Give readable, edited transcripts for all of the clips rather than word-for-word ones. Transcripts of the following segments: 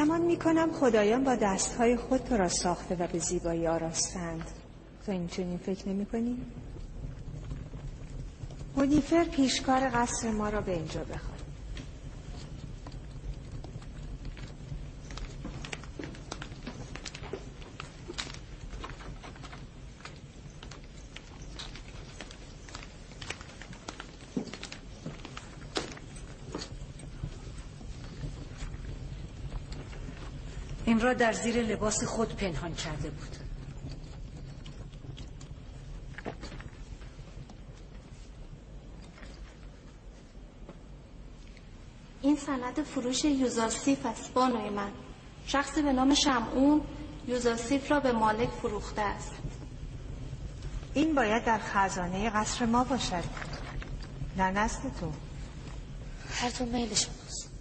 گمان میکنم خدایان با دستهای خود تو را ساخته و به زیبایی آراستند. تو این چنین فکر نمی کنی؟ هونیفر پیشکار قصر ما را به اینجا بخواد. این را در زیر لباس خود پنهان کرده بود. این سند فروش یوزاسیف است بانوی من. شخصی به نام شمعون یوزاسیف را به مالک فروخته است. این باید در خزانه قصر ما باشد، نه نزد تو. هر تو میل شماست.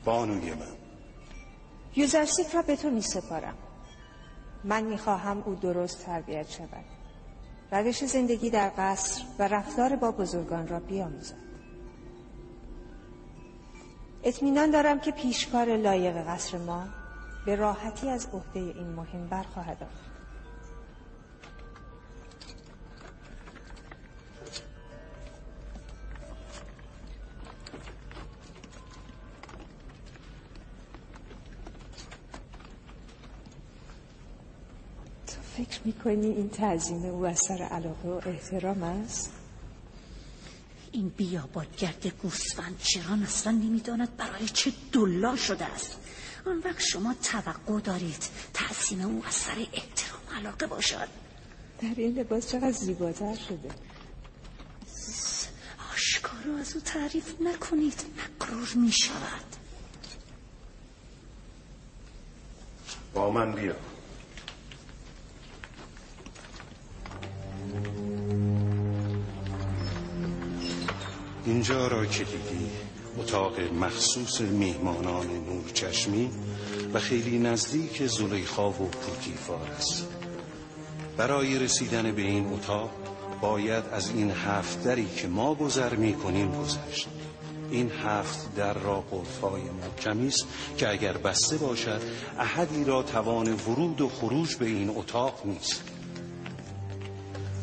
بانوی من، یوزاسیف را به تو می سپارم. من می خواهم او درست تربیت شود، روش زندگی در قصر و رفتار با بزرگان را بیاموزد. اطمینان دارم که پیشکار لایق قصر ما به راحتی از عهده این مهم برخواهد آمد. فکر میکنی این تعظیم او از سر علاقه و احترام است؟ این بیابانگرد گوسفند چران اصلا نمیداند برای چه دلا شده است. آن وقت شما توقع دارید تعظیم او از سر احترام و علاقه باشد؟ در این لباس چقدر زیباتر شده. آشکارا از او تعریف نکنید، مغرور میشود. با من بیا. اینجا را که دیدی اتاق مخصوص میهمانان نورچشمی و خیلی نزدیک زلیخا و پوتیفار است. برای رسیدن به این اتاق باید از این 7 دری که ما گذر می‌کنیم گذشت. این 7 در را قفل‌های محکمی است که اگر بسته باشد احدی را توان ورود و خروج به این اتاق نیست.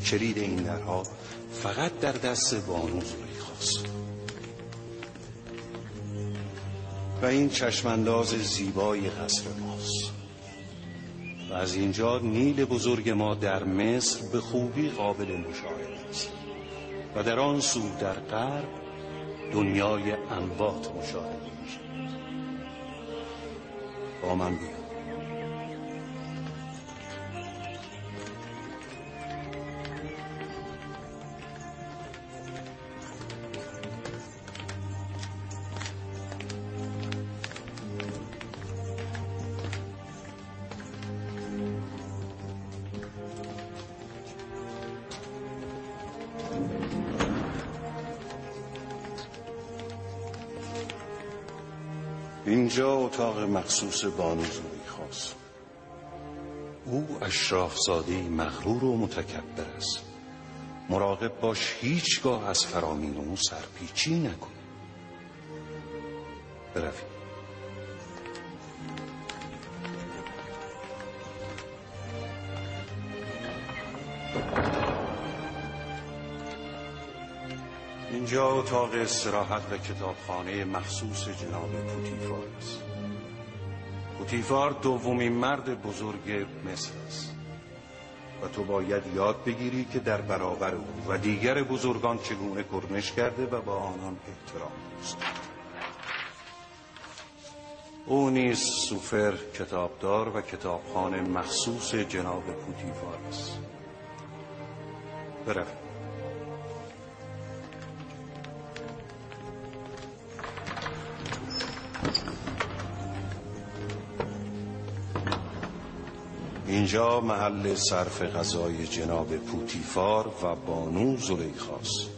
کلید این درها فقط در دست بانو زلیخاست. و این چشمانداز زیبای قصر ماست. و از اینجا نیل بزرگ ما در مصر به خوبی قابل مشاهده است. و در آن سو در غرب دنیای اموات مشاهده میشه. با من بیا. اینجا اتاق مخصوص بانو زلیخاست. او اشرافزاده‌ای مغرور و متکبر است. مراقب باش هیچگاه از فرامین او سرپیچی نکنی. بروید. اینجا اتاق استراحت و کتابخانه مخصوص جناب پوتیفار است. پوتیفار دومین مرد بزرگ مصر است و تو باید یاد بگیری که در برابر او و دیگر بزرگان چگونه کرنش کرده و با آنان احترام گذاشته. او نیز سوفر، کتابدار و کتابخانه مخصوص جناب پوتیفار است. بروید. اینجا محل صرف غذای جناب پوتیفار و بانو زلیخاست.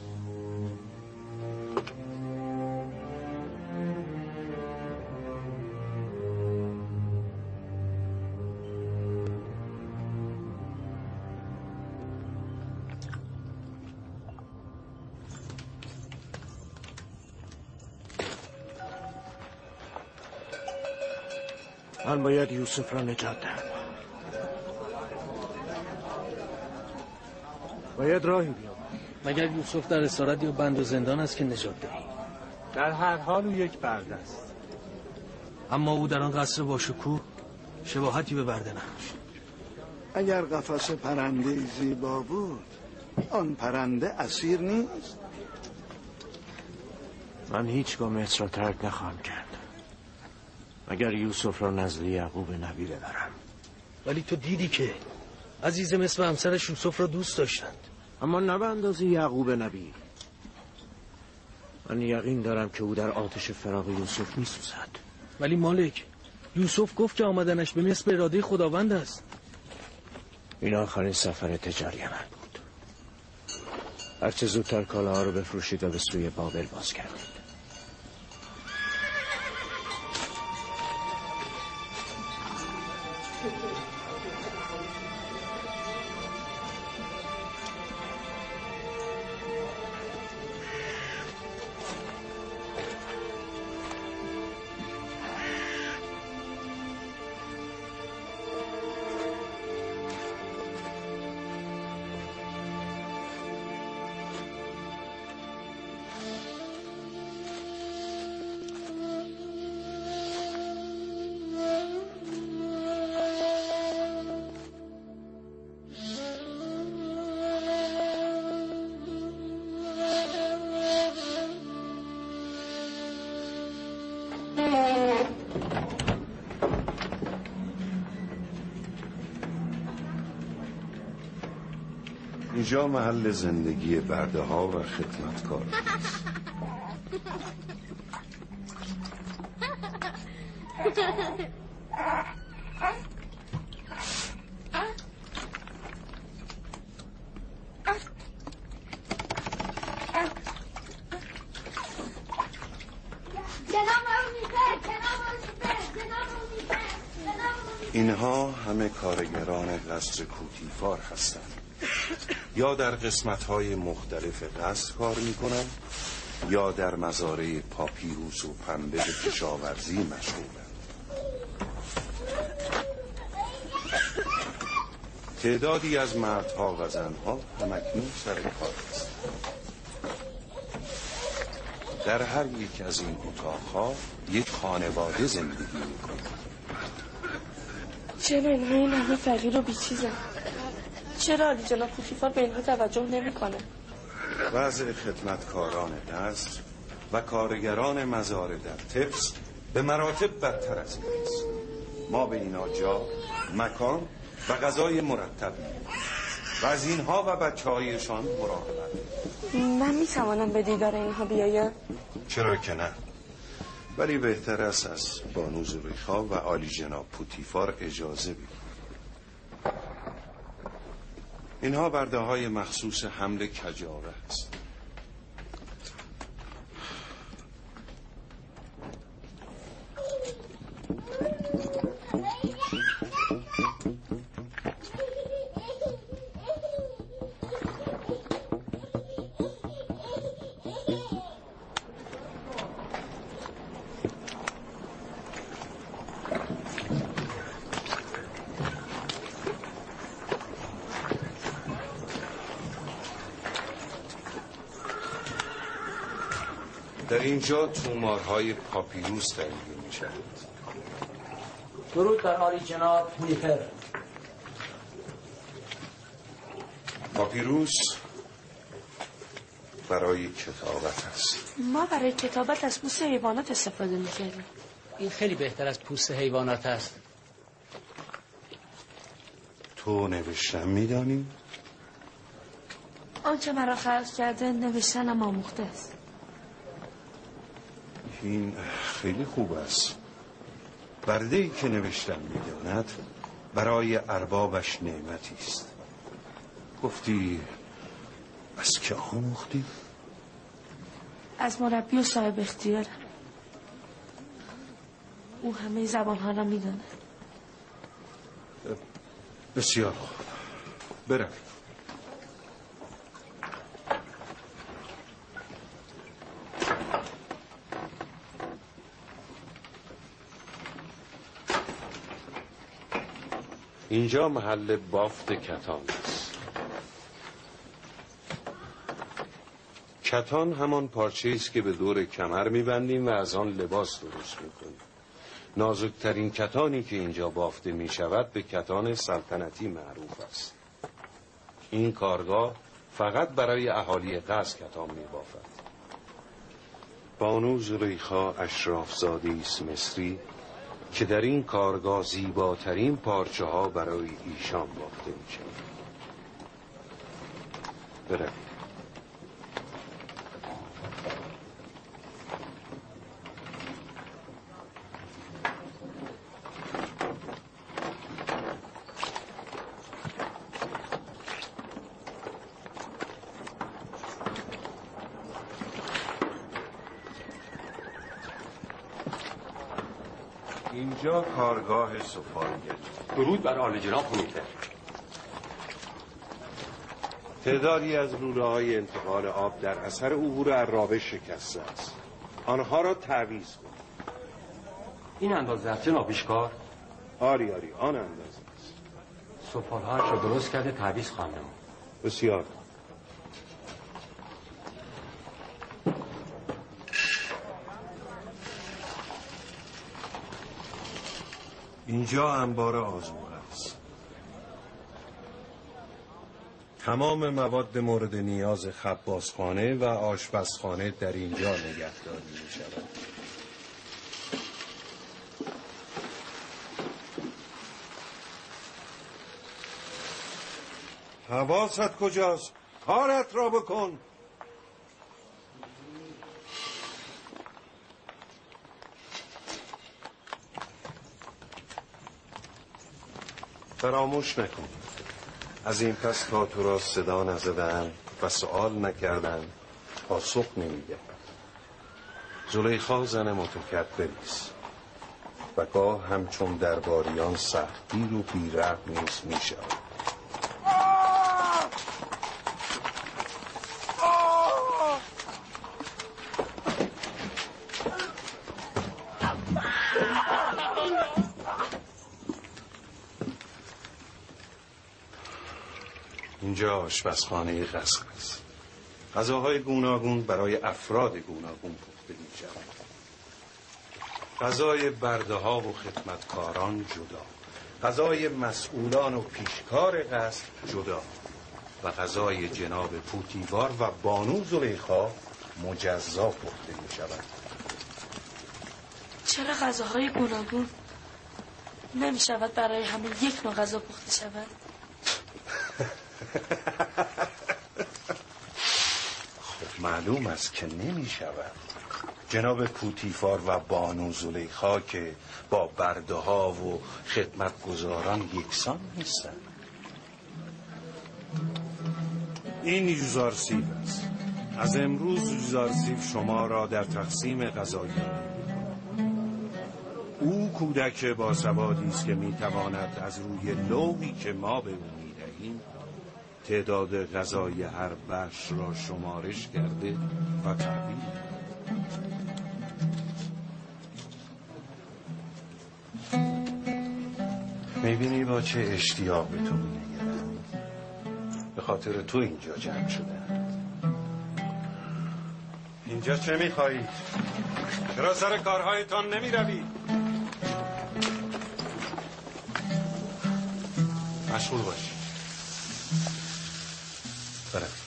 من باید یوسف را نجات دهم. باید راهی بیام. مگر یوسف در اسارت یا بند و زندان است که نجات دهی؟ در هر حال او یک برده است. اما او در آن قصر با شکوه شباهتی به برده نداشت. اگر قفس پرنده زیبا بود، آن پرنده اسیر نیست. من هیچگاه مصر را ترک نخواهم کرد مگر یوسف را نزد یعقوب نبی ببرم. ولی تو دیدی که عزیز مصر و همسرش یوسف را دوست داشتند. اما نه به اندازه یعقوب نبی. من یقین دارم که او در آتش فراق یوسف می‌سوزد. ولی مالک، یوسف گفت که آمدنش به مصر به اراده خداوند است. این آخرین سفر تجاری من بود. هرچه زودتر کالاها رو بفروشید و به سوی بابل باز کردید. اینجا محل زندگی برده ها و خدمتکار است. اینها همه کارگران قصر کوتیفار هستند. یا در قسمت‌های مختلف قصر کار می‌کنند یا در مزارع پاپیروس و پنبه به کشاورزی مشغولند. تعدادی از مردها و زنها همکنون سر کار هستند. در هر یک از این اتاق‌ها یک خانواده زندگی می‌کنند. چرا اینها این همه فقیر و بیچیزن؟ چرا علی جناب پوتیفار به اینها توجه نمی‌کنه؟ وضع خدمتکاران قصر و کارگران مزارع در طفس به مراتب بدتر از این است. ما به اینا جا، مکان و غذای مرتب می‌دیم و از اینها و بچه‌هایشان مراقبت می‌کنیم. من می‌توانم به دیدار اینها بیایم؟ چرا که نه؟ ولی بهتر است از بانو زلیخا و عالی جناب پوتیفار اجازه بگیریم. اینها برده های مخصوص حمل کجاوه است. در اینجا تومارهای پاپیروس تهیه می‌شود. درود بر عالی جناب پولیفر. پاپیروس برای کتابت است. ما برای کتابت از پوست حیوانات استفاده می‌کردیم. این خیلی بهتر از پوست حیوانات است. تو نوشتن می‌دانی؟ آنچه مرا خلق کرده نوشتنم آموخته است. این خیلی خوب است. برده‌ای که نوشتن می‌داند برای اربابش نعمتی است. گفتی از که آموختی؟ از مربی و صاحب اختیارم. او همه زبان‌ها را می‌داند. بسیار خوب. برم. اینجا محل بافت کتان است. کتان همان پارچه است که به دور کمر می‌بندیم و از آن لباس درست می‌کنیم. نازکترین کتانی که اینجا بافته می‌شود به کتان سلطنتی معروف است. این کارگاه فقط برای اهالی قصر کتان می‌بافد. بانو زلیخا اشرافزاده است مصری که در این کارگاه زیباترین پارچه ها برای ایشان بافته می‌شود. بروید. اینجا کارگاه سفالگر. درود بر آل جناب پونیکر. تعدادی از لوله‌های انتقال آب در اثر عبور عرابه شکسته است. آنها را تعویض کن. این اندازه است جناب پیشکار؟ آری آن اندازه است. سفالهایش را درست کرده تعویض خواندم. بسیار. اینجا انبار آذوقه است. تمام مواد مورد نیاز خبازخانه و آشپزخانه در اینجا نگهداری می شود. حواست کجاست؟ کارت را بکن. فراموش نکن از این پس تا تو را صدا نزدن و سؤال نکردن پاسخ نمیده. زلیخا زن متکبری است و گاه همچون درباریان سختگیر و بی‌رحم نیز میشود. اینجا آشپزخانه قصر است. غذاهای گوناگون برای افراد گوناگون پخته می شود. غذای برده ها و خدمتکاران جدا، غذای مسئولان و پیشکار قصر جدا و غذای جناب پوتیوار و بانو زلیخا مجزا پخته می شود. چرا غذاهای گوناگون نمی شود برای همه یک نوع غذا پخته شود؟ خب معلوم است که نمی شود. جناب پوتیفار و بانو زلیخا که با برده ها و خدمتگزاران یکسان نیستند. این یوزارسیف است. از امروز یوزارسیف شما را در تقسیم غذایی او کودک باسوادی است که میتواند از روی لوحی که ما به او میدهیم تعداد غذای هر بخش را شمارش کرده و تعبیر. میبینی با چه اشتیاق به تو می‌نگرند. به خاطر تو اینجا جمع شده. اینجا چه میخواهید؟ چرا سر کارهایتان نمیروید؟ مشغول باشید. بروید.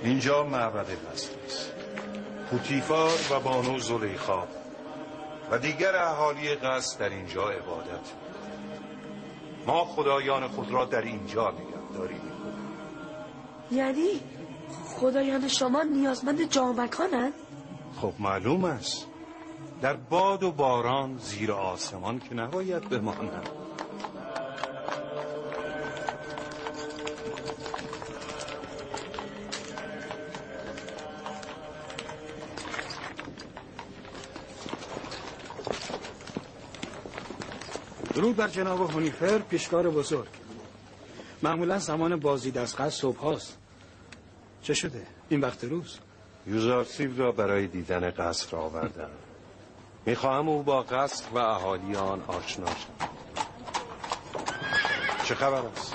اینجا معبد قصر است. پوتیفار و بانو زلیخا و دیگر اهالی قصر در اینجا عبادت می‌کنند. ما خدایان خود را در اینجا نگهداری می‌کنیم. یعنی خدایان شما نیازمند جا و مکانند؟ خب معلوم است. در باد و باران زیر آسمان که نباید بمانند. درود بر جناب هونیفر، پیشکار بزرگ. معمولا زمان بازدید از قصر صبح هاست. چه شده؟ این وقت روز؟ یوزارسیف را برای دیدن قصر آوردم. میخواهم او با قصر و اهالی آن آشنا شد. چه خبر است؟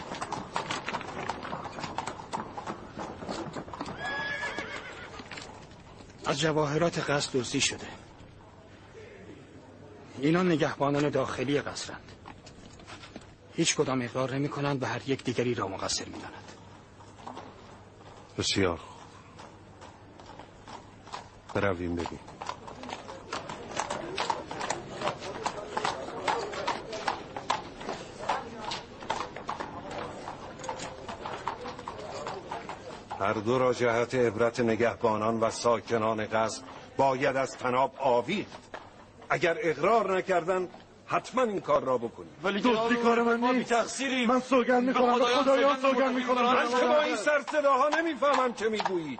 از جواهرات قصر دزدی شده. اینا نگهبانان داخلی قصرند. هیچ کدام اقرار نمی کنند و هر یک دیگری را مقصر می دانند. بسیار خوب. برویم ببین. هر دو را جهت عبرت نگهبانان و ساکنان قصر باید از طناب آویخت. اگر اقرار نکردن حتما این کار را بکنید. ولی دزدی کار من نیست. من سوگند میکنم، به خدایان سوگند میکنم. من که با این سر صداها نمیفهمم چه میگویید.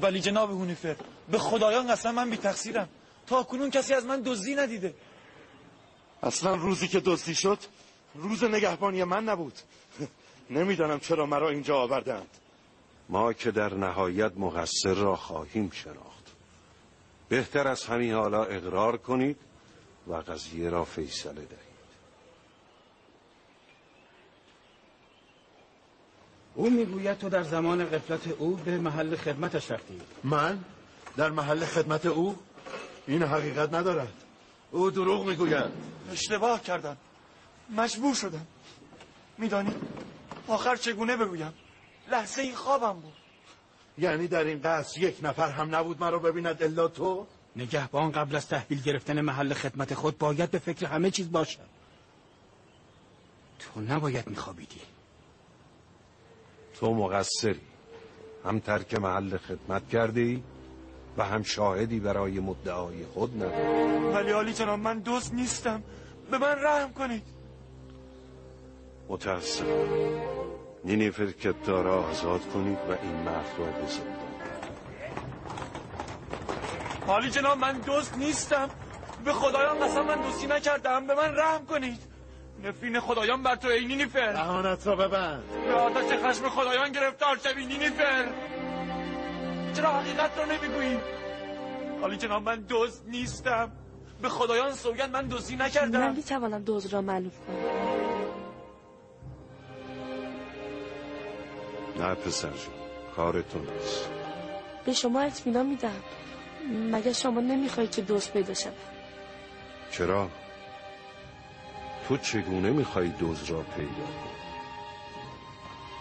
ولی جناب هونیفر، به خدایان قسم من بی تقصیرم. تا کنون کسی از من دزدی ندیده. اصلا روزی که دزدی شد روز نگهبانی من نبود. نمیدانم چرا مرا اینجا آوردند. ما که در نهایت مقصر را خواهیم شناخت. بهتر از همین حالا اقرار کنید و قضیه را فیصله دهید. او میگوید تو در زمان غفلت او به محل خدمتش رفتی. من؟ در محل خدمت او؟ این حقیقت ندارد. او دروغ میگوید. اشتباه کردم. مجبور شدم. میدانی آخر چگونه بگویم؟ لحظه ای خوابم بود. یعنی در این قصر یک نفر هم نبود مرا ببیند الا تو؟ نگهبان قبل از تحویل گرفتن محل خدمت خود باید به فکر همه چیز باشد. تو نباید میخوابیدی. تو مقصری. هم ترک محل خدمت کرده ای و هم شاهدی برای مدعای خود نداری. ولی عالی جناب من دزد نیستم. به من رحم کنید. متاسفم. نینیفر کتا را آزاد کنید و این مرد را به زندان. عالی جناب من دزد نیستم. به خدایان قسم من دزدی نکردم. به من رحم کنید. نفرین خدایان بر تو ای نینیفر. دهانت را ببند. به آتش خشم خدایان گرفتار شوی نینیفر. چرا حقیقت را نمیگویی؟ عالی جناب من دزد نیستم. به خدایان سوگند من دزدی نکردم. من میتوانم دزد را معلوم کنم. نه پسر جون، کارتون نیست. به شما اطمینان میدم. مگر شما نمیخواهید که دزد پیدا شود؟ چرا؟ تو چگونه میخوایی دزد را پیدا کنی؟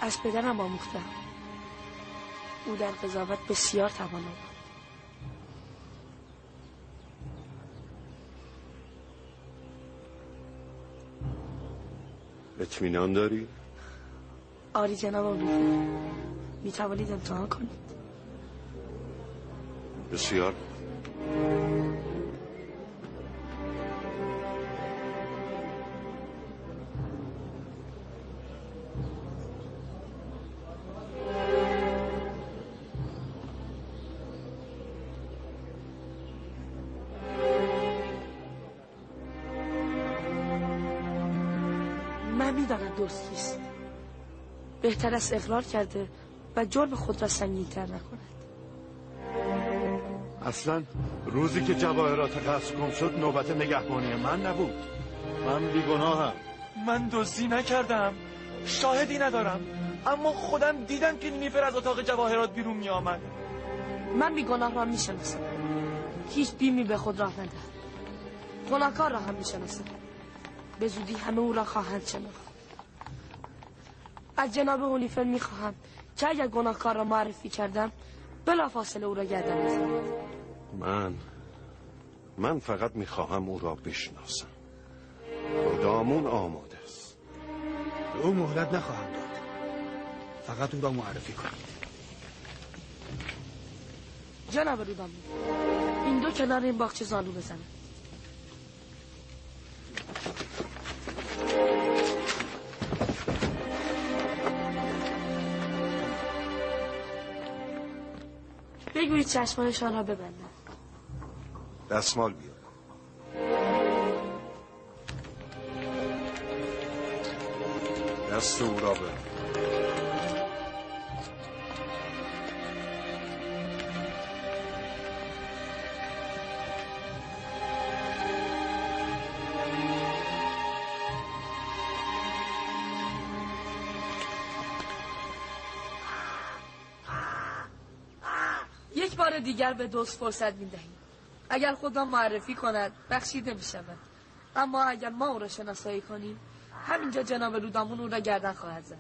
از پدرم آموختم. او در قضاوت بسیار توانا بود. اطمینان داری؟ آری جناب آقای، میتوانید امتحان کنید. بسیار. من میدانم دوست کیست. بهتر است اقرار کرده و جرم خود را سنگین‌تر نکند. اصلا روزی که جواهرات قصر گم شد نوبت نگهبانی من نبود. من بیگناهم. من دزدی نکردم. شاهدی ندارم. اما خودم دیدم که نینیفر از اتاق جواهرات بیرون می آمد. من بیگناه را می شناسم. هیچ بیمی به خود راه ندهد. گناهکار را هم می شناسم. به زودی همه او را خواهند شناخت. از جناب هونیفر می خواهم که اگر گناهکار را معرفی کردم بلافاصله او را گردن بزنید. من فقط می خواهم او را بشناسم. خدامون آماده است. به او مهلت نخواهم داد. فقط او را معرفی کنید. جناب رودامون، این دو کنار این باغچه زانو بزنید. بگویید چشمانشان را ببندند. دستمال بیار. دست او را ببر. یک بار دیگر به دوست فرصت می‌دهیم. اگر خدا معرفی کند بخشیده می‌شود، اما اگر ما او را شناسایی کنیم همینجا جناب رودامون او را گردن خواهد زد.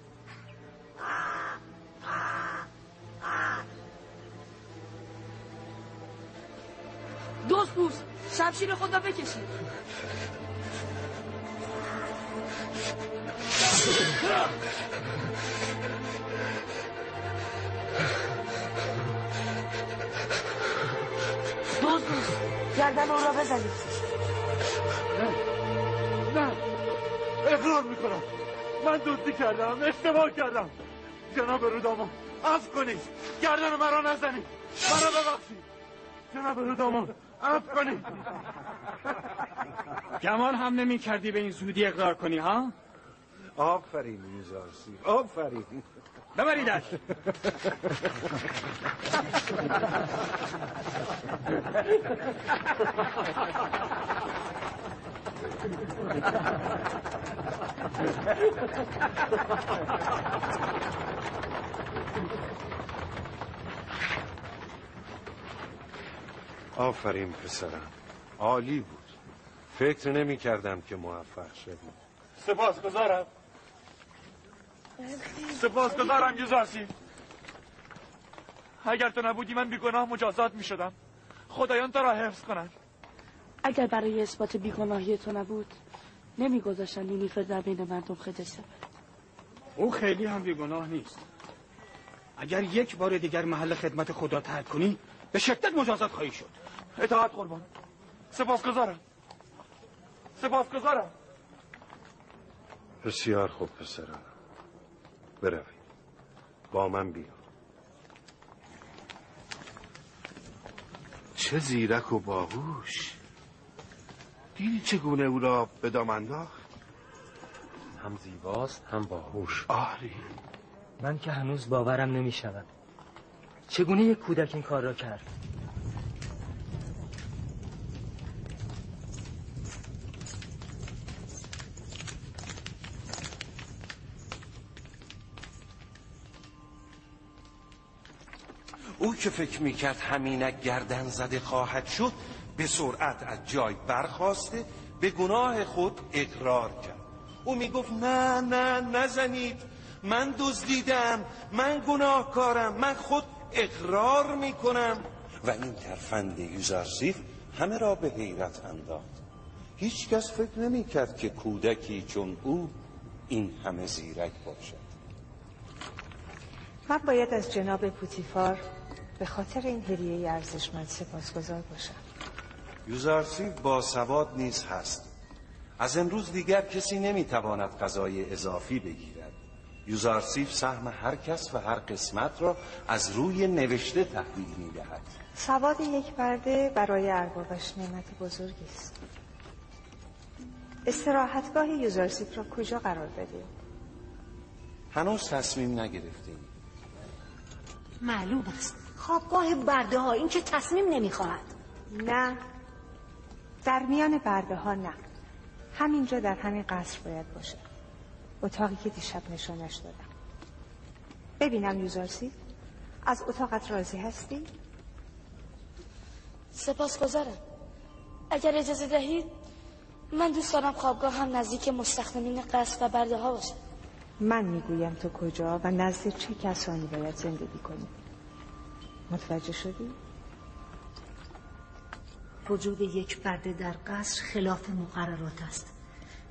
دوست بوس شمشیر خود را بکشید. دوست بوس گردن او را بزنید. نه اقرار میکنم من دزدی کردم، اشتباه کردم. جناب رودامون عفو کنید، گردن مرا نزنید، مرا ببخشید. جناب رودامون عفو کنید. گمان هم نمی کردی به این زودی اقرار کنی ها؟ آفرین یوزارسی، آفرین. ببریدش. آفرین پسرم، عالی بود. فکر نمی کردم که موفق شدی. سپاسگزارم. سپاسگزارم یوزارسی. اگر تو نبودی من بیگناه مجازات می شدم. خدایان تو را حفظ کنند. اگر برای اثبات بیگناهی تو نبود نمیگذاشتن نیفر در بین مردم خجل شود. او خیلی هم بیگناه نیست. اگر یک بار دیگر محل خدمت خدا ترک کنی به شدت مجازات خواهی شد. اطاعت قربان. سپاسگزارم. سپاسگزارم. بسیار خوب پسرم، بروید با من بیا. چه زیرک و باهوش. دیدی چگونه او را به دام انداخت؟ هم زیباست هم باهوش. آری. من که هنوز باورم نمی شود. چگونه یک کودک این کار را کرد؟ او که فکر میکرد همینک گردن زده خواهد شد به سرعت از جای برخاسته به گناه خود اقرار کرد. او میگفت نه نه نزنید، من دزدیدم، من گناهکارم، من خود اقرار میکنم. و این ترفند یوزارسیف همه را به حیرت انداخت. هیچ کس فکر نمیکرد که کودکی چون او این همه زیرک باشد. من باید از جناب پوتیفار به خاطر این هدیه ارزشمند سپاسگزار باشم. یوزارسیف با سواد نیز هست. از امروز دیگر کسی نمیتواند غذای اضافی بگیرد. یوزارسیف سهم هر کس و هر قسمت را از روی نوشته تحویل میدهد. سواد یک برده برای اربابش نعمت بزرگی است. استراحتگاه یوزارسیف را کجا قرار بده؟ هنوز تصمیم نگرفتیم. معلوم است خوابگاه برده ها، این که تصمیم نمیخواهد. نه، در میان برده ها نه. همینجا در همین قصر باید باشه. اتاقی که دیشب نشانش دادم. ببینم یوزارسی، از اتاقت راضی هستی؟ سپاسگزارم. اگر اجازه دهید من دوست دارم خوابگاه هم نزدیک مستخدمین قصر و برده ها باشه. من میگویم تو کجا و نزد چه کسانی باید زندگی کنی. متوجه شدی؟ وجود یک برده در قصر خلاف مقررات است.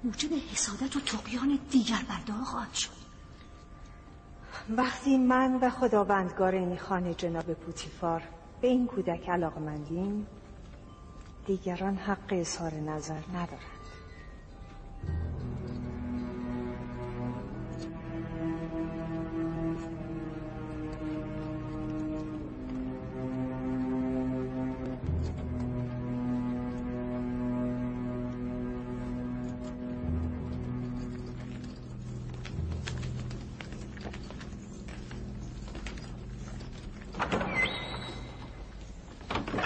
موجب حسادت و طغیان دیگر برده ها خواهد شد. وقتی من و خداوندگار این خانه جناب پوتیفار به این کودک علاقمندیم، دیگران حق اظهار نظر ندارند.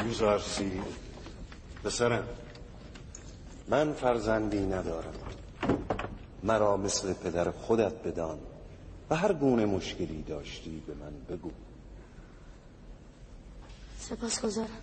یوزارسی پسرم، من فرزندی ندارم. مرا مثل پدر خودت بدان و هر گونه مشکلی داشتی به من بگو. سپاسگزارم.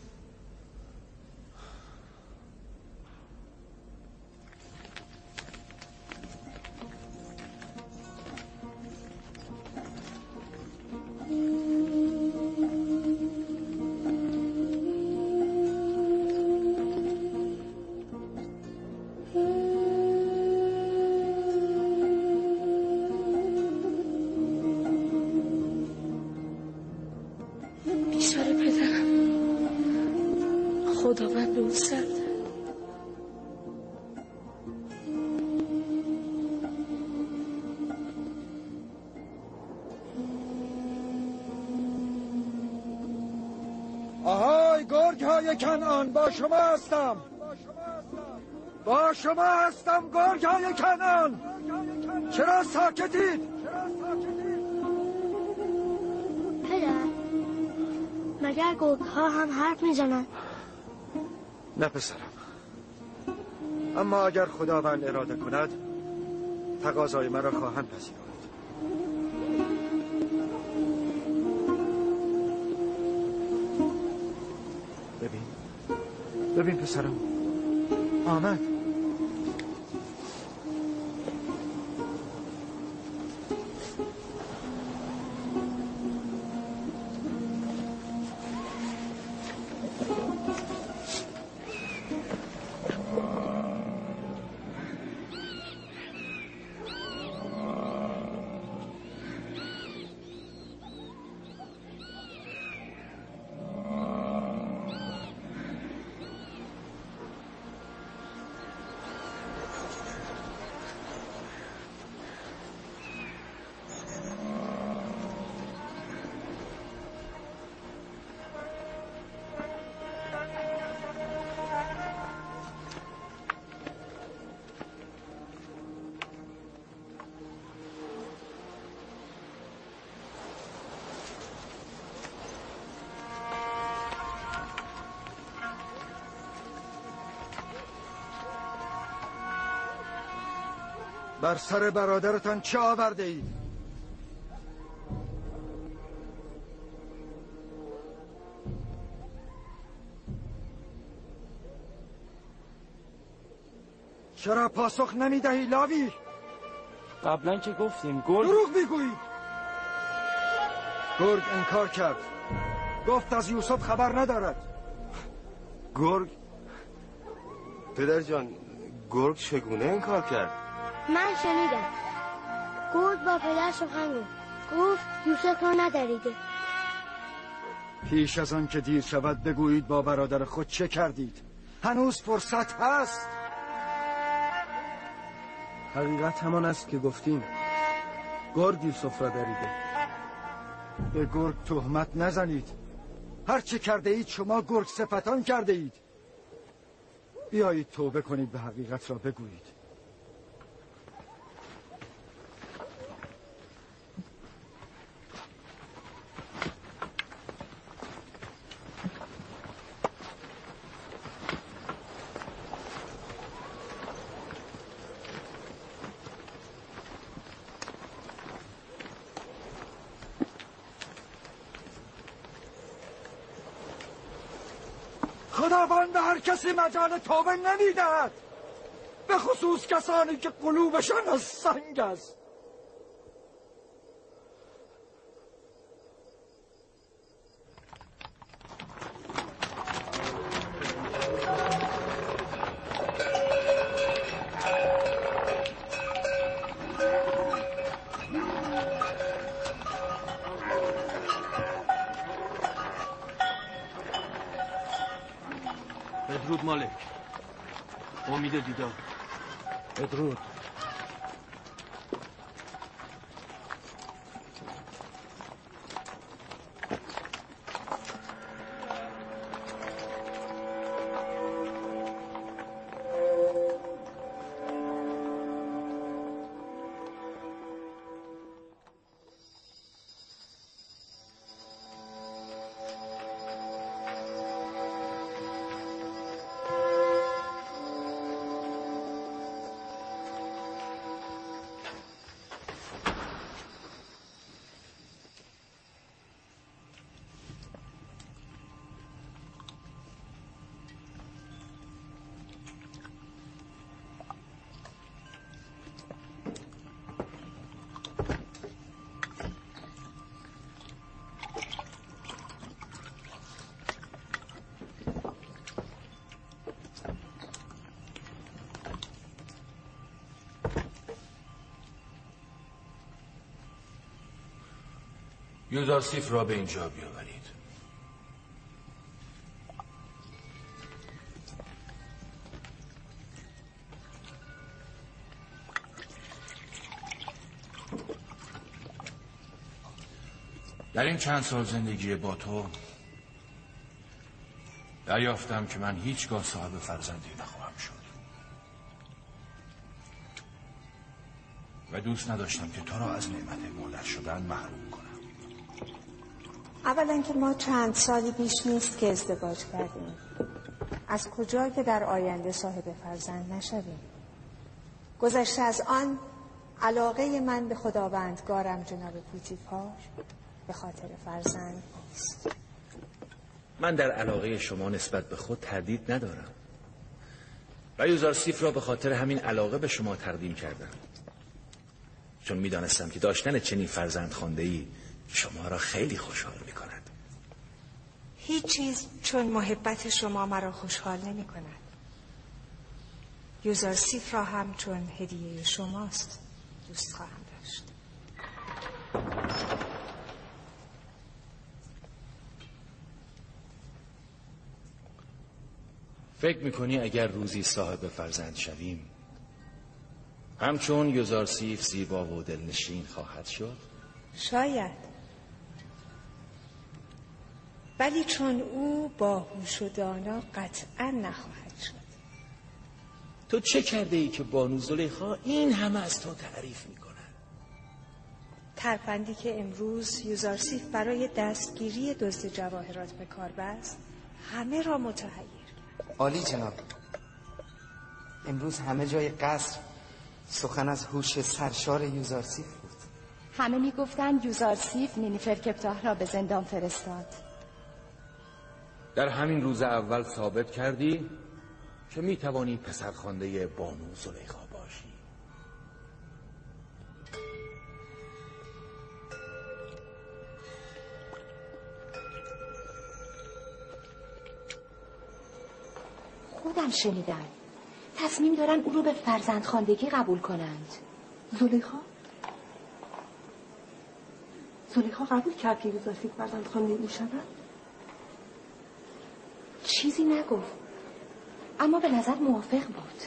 خداوند به اون سرده. آهای گرگ های کنعان، با شما هستم. با شما هستم گرگ های کنعان. چرا ساکتید؟ پدر، مگر گرگ ها هم حرف میزنن؟ نه پسرم، اما اگر خداوند اراده کند تقاضای مرا خواهند پذیرفت. ببین پسرم، آمد. بر سر برادرتان چه آورده اید؟ چرا پاسخ نمیدهی لاوی؟ قبلا که گفتیم گرگ. دروغ میگویی. گرگ انکار کرد، گفت از یوسف خبر ندارد. گرگ؟ پدر جان، گرگ چگونه انکار کرد؟ من شنیدم. گرگ با پدر سخن گفت یوسف را ندریده. پیش از آن که دیر شود بگویید با برادر خود چه کردید. هنوز فرصت هست. حقیقت همان است که گفتیم. گرگ یوسف را دریده. به گرگ تهمت نزنید. هر چه کرده اید شما گرگ صفتان کرده اید. بیایید توبه کنید، به حقیقت را بگویید. خداوند به هر کسی مجال توبه نمیدهد، به خصوص کسانی که قلوبشان از سنگ است. بدرود مالک، امید دیدار. بدرود. یوزارسیف را به اینجا بیاورید. در این چند سال زندگی با تو دریافتم که من هیچگاه صاحب فرزندی نخواهم شد و دوست نداشتم که تو را از نعمت مادر شدن محروم کنم. اولا که ما چند سالی بیش نیست که ازدواج کردیم. از کجا که در آینده صاحب فرزند نشویم؟ گذشته از آن علاقه من به خداوندگارم جناب پوتیفار به خاطر فرزند نیست. من در علاقه شما نسبت به خود تردید ندارم و یوزارسیف را به خاطر همین علاقه به شما تقدیم کردم، چون میدانستم که داشتن چنین فرزند خوانده‌ای شما را خیلی خوشحال می کند. هیچ چیز چون محبت شما مرا خوشحال نمی کند. یوزارسیف را هم چون هدیه شماست دوست خواهم داشت. فکر میکنی اگر روزی صاحب فرزند شویم همچون یوزارسیف زیبا و دلنشین خواهد شد؟ شاید، ولی چون او باهوش و دانا قطعا نخواهد شد. تو چه کرده ای که بانو زلیخا این همه از تو تعریف میکنه؟ ترفندی که امروز یوزارسیف برای دستگیری دزد جواهرات به کار بست همه را متحیر کرد. عالی جناب، امروز همه جای قصر سخن از هوش سرشار یوزارسیف بود. همه میگفتند یوزارسیف نینیفر کپتاه را به زندان فرستاد. در همین روز اول ثابت کردی که میتوانی پسرخوانده بانو زلیخا باشی. خودم شنیدم تصمیم دارن او رو به فرزندخواندگی قبول کنند. زلیخا قبول کرد که یوزارسیف فرزندخوانده او شود؟ چیزی نگفت، اما به نظر موافق بود.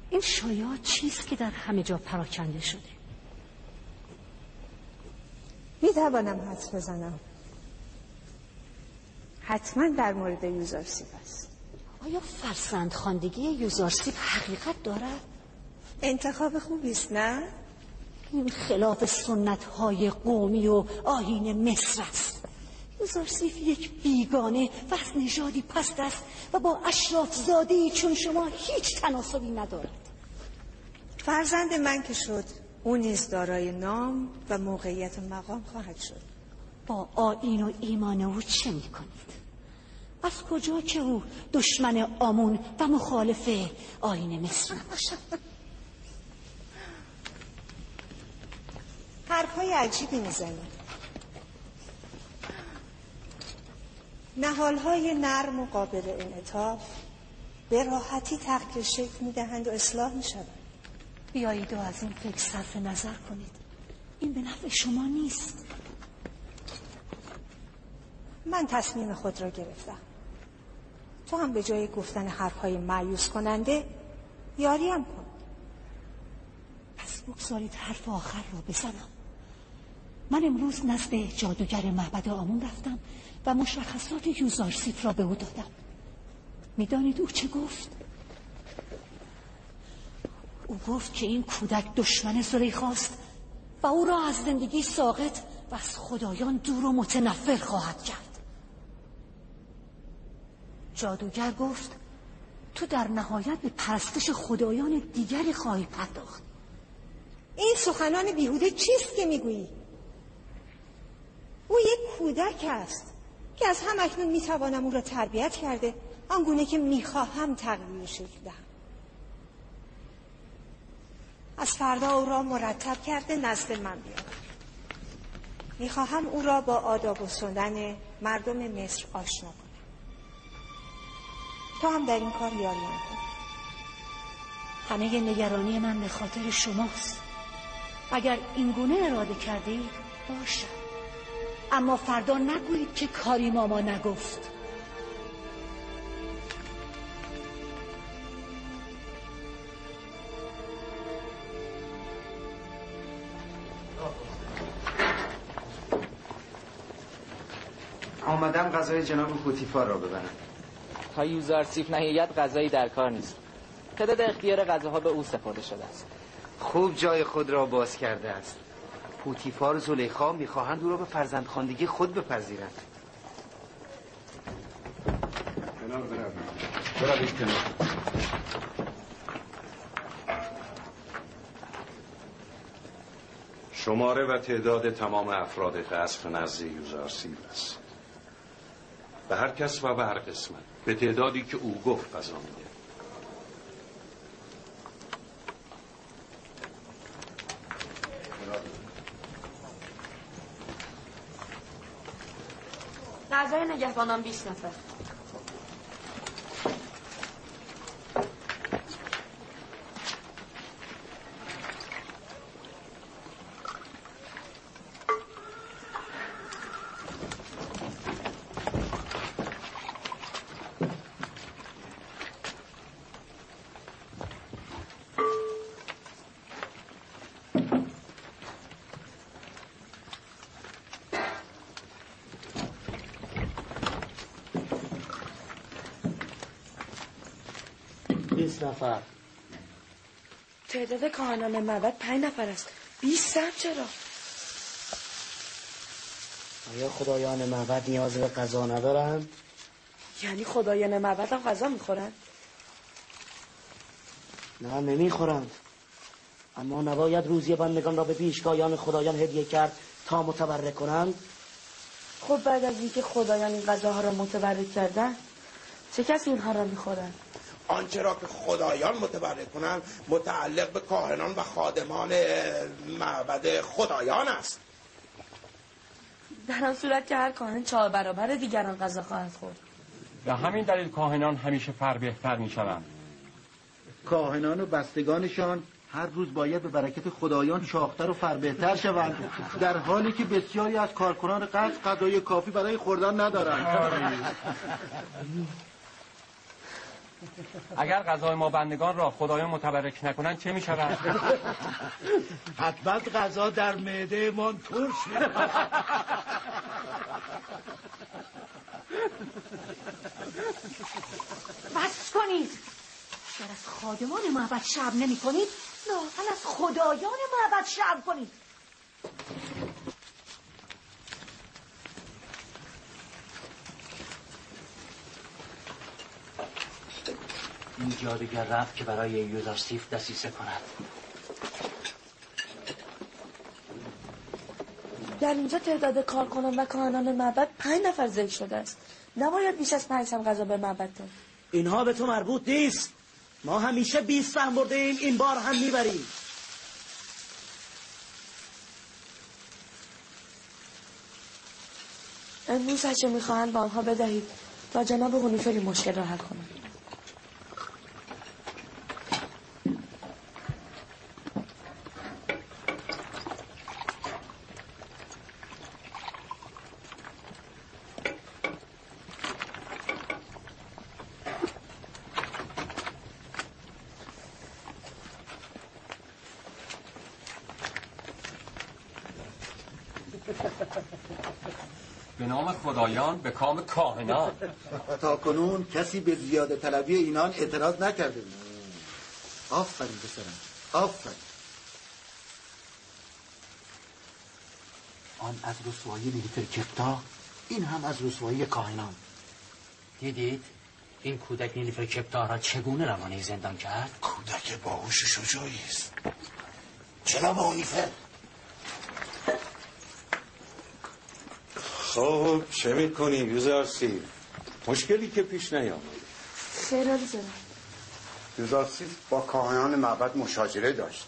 این شایعات چیست که در همه جا پراکنده شده؟ میتوانم حدس بزنم. حتما در مورد یوزارسیف است. آیا فرزندخواندگی یوزارسیف حقیقت دارد؟ انتخاب خوبی است، نه؟ این خلاف سنت‌های قومی و آیین مصر است. یوزارسیف یک بیگانه و از نژادی پست است و با اشراف زاده‌ای چون شما هیچ تناسبی ندارد. فرزند من که شد، او نیز دارای نام و موقعیت و مقام خواهد شد. با آیین و ایمان او چه می‌کنید؟ از کجا که او دشمن آمون و مخالف آیین مصر نباشد؟ حرف‌های عجیبی می‌زنید. نهال‌های نرم و قابل انعطاف به راحتی تغییر شکل می‌دهند و اصلاح می‌شوند. بیایید و از این فکر صرف نظر کنید. این به نفع شما نیست. من تصمیم خود را گرفتم. تو هم به جای گفتن حرف‌های مایوس کننده یاریم کن. پس بگذارید حرف آخر را بزنم. من امروز نزد جادوگر معبد آمون رفتم و مشخصات یوزارسیف را به او دادم. میدانید او چه گفت؟ او گفت که این کودک دشمن زلیخاست و او را از زندگی ساقط و از خدایان دور و متنفر خواهد کرد. جادوگر گفت تو در نهایت به پرستش خدایان دیگری خواهی پرداخت. این سخنان بیهوده چیست که میگویی؟ او یک کودک است که از هم اکنون میتوانم او را تربیت کرده آنگونه که میخواهم تغییر شکل دهم. از فردا او را مرتب کرده نزد من بیاورد. میخواهم او را با آداب و سنن مردم مصر آشنا کنم. تو هم در این کار یاریم کن. همه نگرانی من به خاطر شماست. اگر این گونه اراده کرده اید باشه، اما فردا نگویید که کاری ماما نگفت. آمدم غذای جناب پوتیفار را ببرم. تا یوزارسیف نهیت غذایی در کار نیست. تعداد اختیار غذاها به او سپرده شده است. خوب جای خود را باز کرده است. پوتیفار و زلیخا میخواهند او را به فرزندخواندگی خود بپذیرند. کنار بروید کنار. شماره و تعداد تمام افراد قصر نزد یوزارسیف است. به هر کس و به هر قسمت به تعدادی که او گفت غذا میده. غذای نگهبانان 20 نفر. نفر. تعداد کاهنان معبد 5 نفر است. 20 هم چرا؟ آیا خدایان معبد نیاز به غذا ندارند؟ یعنی خدایان معبد هم غذا میخورند؟ نه نمیخورند، اما نباید روزی بندگان را به پیشگاهان خدایان هدیه کرد تا متبرک کنند. خب بعد از اینکه خدایان این غذاها را متبرک کردن، چه کسی اینها را میخورند؟ آنچه را که خدایان متبرک کنند متعلق به کاهنان و خادمان معبد خدایان است. در آن صورت که هر کاهن 4 برابر دیگران غذا خواهد خورد. به همین دلیل کاهنان همیشه بهتر می شوند. کاهنان و بستگانشان هر روز باید به برکت خدایان شاختر و بهتر شوند، در حالی که بسیاری از کارکنان قصر غذای کافی برای خوردن ندارند. اگر غذای ما بندگان را خدایان متبرک نکنند چه می شود؟ حتما غذا در معده من ترش بس کنید. اگر از خادمان معبد شرم نمی کنید، لااقل از خدایان معبد شرم کنید. این جادوگر رفت که برای یوزارسیف دسیسه کند. در اینجا تعداد کارکنان و کاهنان معبد 5 نفر ذکر شده است. نباید بیش از 5 سهم غذا به معبد داد. اینها به تو مربوط نیست. ما همیشه 20 سهم برده ایم، این بار هم میبریم. امروز هرچه میخواهند با آنها بدهید تا جناب هونیفری مشکل را حل کنند. به نام خدایان به کام کاهنان. تا کنون کسی به زیاده طلبی اینان اعتراض نکرده بود. آفرین پسرم، آفرین. آن از رسوایی نیفر کپتا، این هم از رسوایی کاهنان. دیدید این کودک نیفر کپتا را چگونه روانه زندان کرد؟ کودک باهوش شجاعی است. جناب هونیفر. خب چه میکنیم یوزارسیف؟ مشکلی که پیش نیامد. خیر عالی جناب. یوزارسیف با کاهنان معبد مشاجره داشت.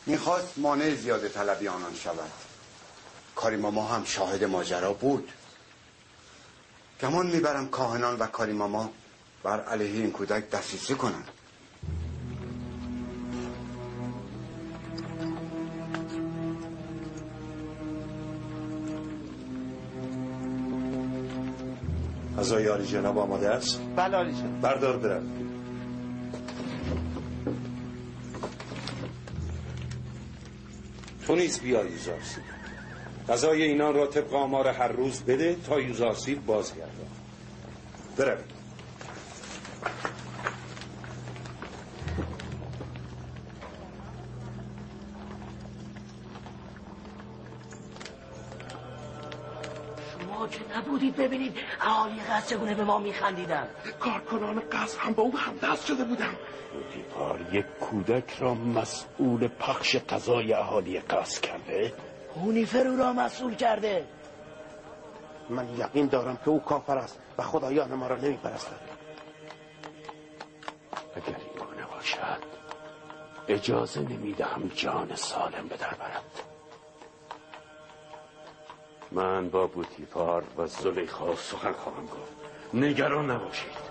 میخواست مانع زیاده طلبی آنان شود. کاریماما هم شاهد ماجرا بود. گمان میبرم کاهنان و کاریماما بر علیه این کودک دسیسه کنند. غذای عالی جناب آماده است؟ بله عالی جناب. بردار برم. تو نیز بیا یوزارسیب. غذای اینان را طبق آمار هر روز بده تا یوزارسیب بازگردد. بروید. شما که نبودید ببینید اهالی قصر چگونه به ما میخندیدن. کارکنان قصر هم با او همدست شده بودن. پوتیفار یک کودک را مسئول پخش غذای اهالی قصر کرده؟ هونیفر او را مسئول کرده. من یقین دارم که او کافر است و خدایان ما را نمیپرستد. اگر این گونه باشد اجازه نمیدهم جان سالم به در برد. من با بوتیفار و زلیخا سخن خواهم گفت. نگران نباشید.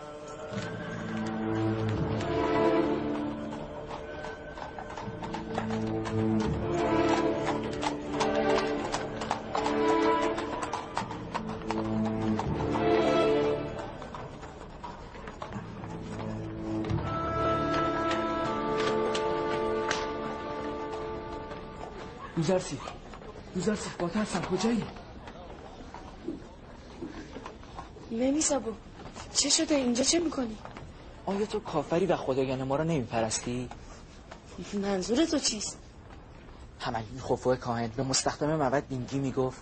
یوزارسیف با ترسم کجایی؟ نمیسابو چه شده اینجا چه میکنی؟ آیا تو کافری و خدایان ما را نمیپرستی؟ منظور تو چیست؟ همین خفوه کاهن به مستخدم موعد بینگی میگفت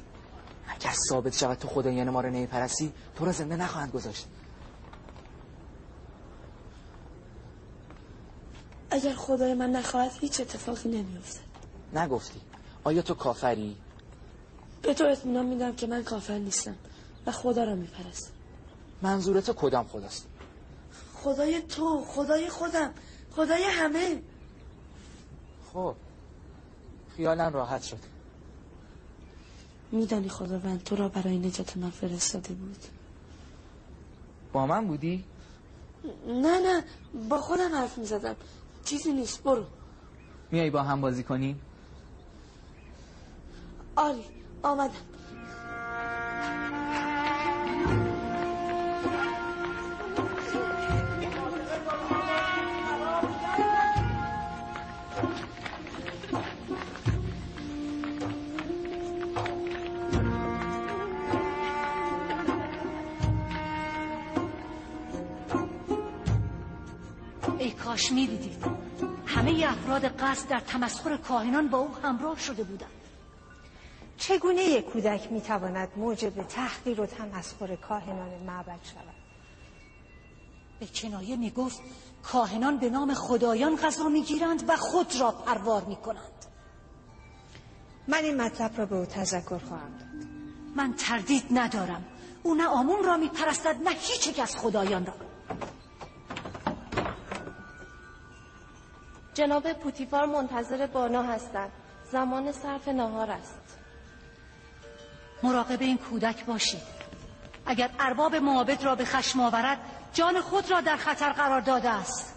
اگر ثابت شود تو خدایان ما را نمیپرستی تو را زنده نخواهند گذاشت. اگر خدای من نخواهد هیچ اتفاقی نمیافتد. نگفتی. آیا تو کافری؟ به تو اطمینان میدم که من کافر نیستم و خدا را میپرستم. منظور تو کدام خداست؟ خدای تو، خدای خودم، خدای همه. خب خیالم راحت شد. میدانی خداوند تو را برای نجات من فرستاده بود. با من بودی؟ نه با خودم حرف میزدم. چیزی نیست، برو. میای با هم بازی کنیم؟ آری آمدم. ای کاش می‌دیدید همه افراد قصد در تمسخر کاهنان با او همراه شده بودند. چگونه یک کودک میتواند موجب تحقیر و تمسخر کاهنان معبد شود؟ به کنایه میگفت کاهنان به نام خدایان غذا میگیرند و خود را پروار میکنند. من این مطلب را به او تذکر خواهم داد. من تردید ندارم او نه آمون را میپرستد نه هیچ یک از خدایان را. جناب پوتیفار منتظر بانا هستند. زمان صرف نهار است. مراقب این کودک باشید. اگر ارباب معابد را به خشم آورد جان خود را در خطر قرار داده است.